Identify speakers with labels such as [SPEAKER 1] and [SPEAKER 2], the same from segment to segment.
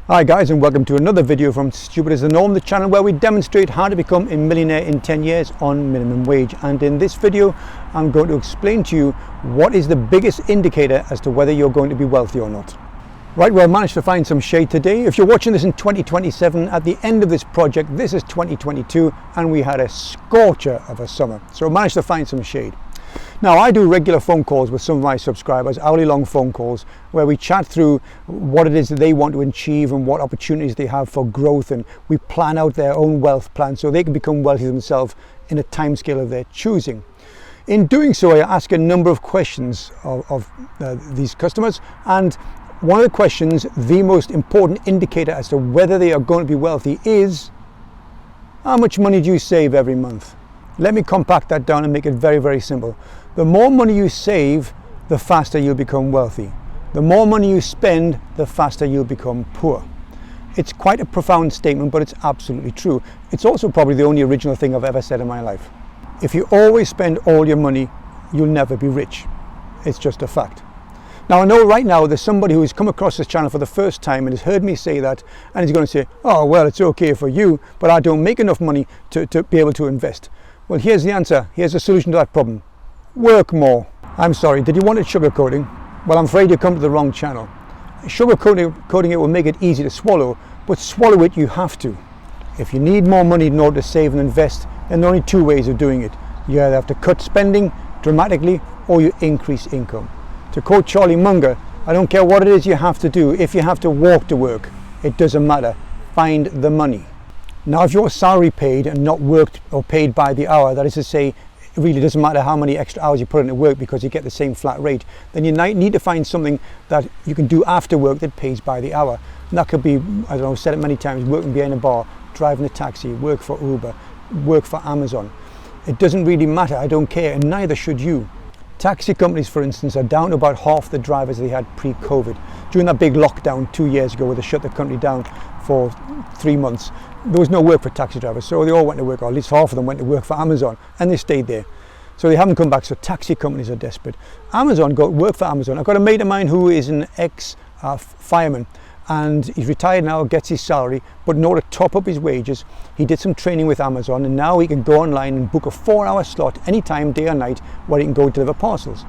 [SPEAKER 1] Hi guys, and welcome to another video from Stupid as the Norm, the channel where we demonstrate how to become a millionaire in 10 years on minimum wage. And in this video I'm going to explain to you what is the biggest indicator as to whether you're going to be wealthy or not. Right, well, I managed to find some shade today. If you're watching this in 2027, at the end of this project, this is 2022, and we had a scorcher of a summer, so I managed to find some shade. Now, I do regular phone calls with some of my subscribers, hourly long phone calls, where we chat through what it is that they want to achieve and what opportunities they have for growth, and we plan out their own wealth plan so they can become wealthy themselves in a timescale of their choosing. In doing so, I ask a number of questions of these customers, and one of the questions, the most important indicator as to whether they are going to be wealthy, is how much money do you save every month? Let me compact that down and make it very, very simple. The more money you save, the faster you'll become wealthy. The more money you spend, the faster you'll become poor. It's quite a profound statement, but it's absolutely true. It's also probably the only original thing I've ever said in my life. If you always spend all your money, you'll never be rich. It's just a fact. Now, I know right now there's somebody who's come across this channel for the first time and has heard me say that, and he's going to say, oh, well, it's okay for you, but I don't make enough money to be able to invest. Well, here's the answer. Here's the solution to that problem. Work more. I'm sorry, did you want it sugarcoating? Well, I'm afraid you come to the wrong channel. Sugarcoating it will make it easy to swallow, but swallow it you have to. If you need more money in order to save and invest, then there are only two ways of doing it. You either have to cut spending dramatically or you increase income. To quote Charlie Munger, I don't care what it is you have to do. If you have to walk to work, it doesn't matter. Find the money. Now, if you're salary paid and not worked or paid by the hour, that is to say, it really doesn't matter how many extra hours you put into work because you get the same flat rate, then you need to find something that you can do after work that pays by the hour. And that could be, I don't know, I've said it many times, working behind a bar, driving a taxi, work for Uber, work for Amazon. It doesn't really matter, I don't care, and neither should you. Taxi companies, for instance, are down to about half the drivers they had pre-COVID. During that big lockdown 2 years ago where they shut the country down for 3 months, there was no work for taxi drivers, so they all went to work, or at least half of them went to work for Amazon, and they stayed there. So they haven't come back, so taxi companies are desperate. Amazon, go work for Amazon. I've got a mate of mine who is an ex-fireman, and he's retired now, gets his salary, but in order to top up his wages, he did some training with Amazon, and now he can go online and book a 4-hour slot anytime, day or night, where he can go deliver parcels.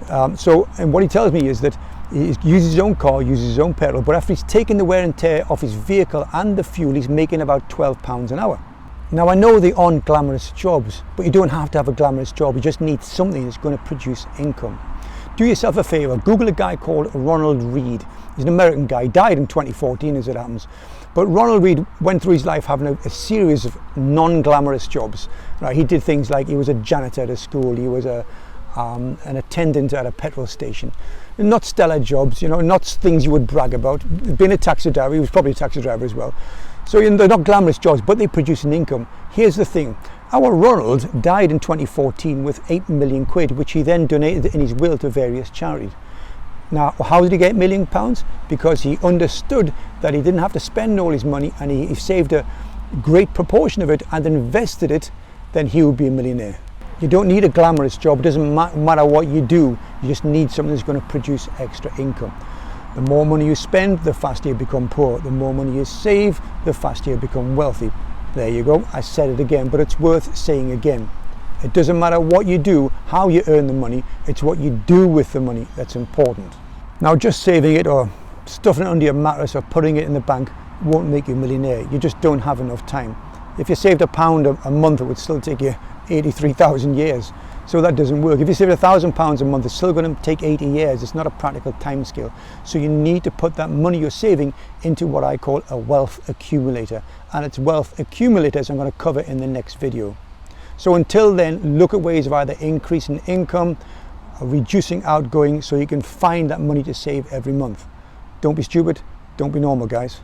[SPEAKER 1] And what he tells me is that he uses his own car, uses his own petrol, but after he's taken the wear and tear off his vehicle and the fuel, he's making about £12 an hour. Now, I know they aren't glamorous jobs, but you don't have to have a glamorous job. You just need something that's going to produce income. Do yourself a favor, Google a guy called Ronald Reed. He's an American guy, he died in 2014 as it happens. But Ronald Reed went through his life having a series of non-glamorous jobs. Right? He did things like he was a janitor at a school, he was an attendant at a petrol station. Not stellar jobs, you know, not things you would brag about. Being a taxi driver, he was probably a taxi driver as well. So they're not glamorous jobs, but they produce an income. Here's the thing. Our Ronald died in 2014 with 8 million quid, which he then donated in his will to various charities. Now, how did he get £1 million? Because he understood that he didn't have to spend all his money, and he saved a great proportion of it and invested it, then he would be a millionaire. You don't need a glamorous job. It doesn't matter what you do. You just need something that's going to produce extra income. The more money you spend, the faster you become poor. The more money you save, the faster you become wealthy. There you go. I said it again, but it's worth saying again. It doesn't matter what you do, how you earn the money. It's what you do with the money that's important. Now, just saving it or stuffing it under your mattress or putting it in the bank won't make you a millionaire. You just don't have enough time. If you saved £1 a month, it would still take you 83,000 years. So that doesn't work. If you save £1,000 a month, it's still going to take 80 years. It's not a practical time scale. So you need to put that money you're saving into what I call a wealth accumulator. And it's wealth accumulators I'm going to cover in the next video. So until then, look at ways of either increasing income or reducing outgoing so you can find that money to save every month. Don't be stupid. Don't be normal, guys.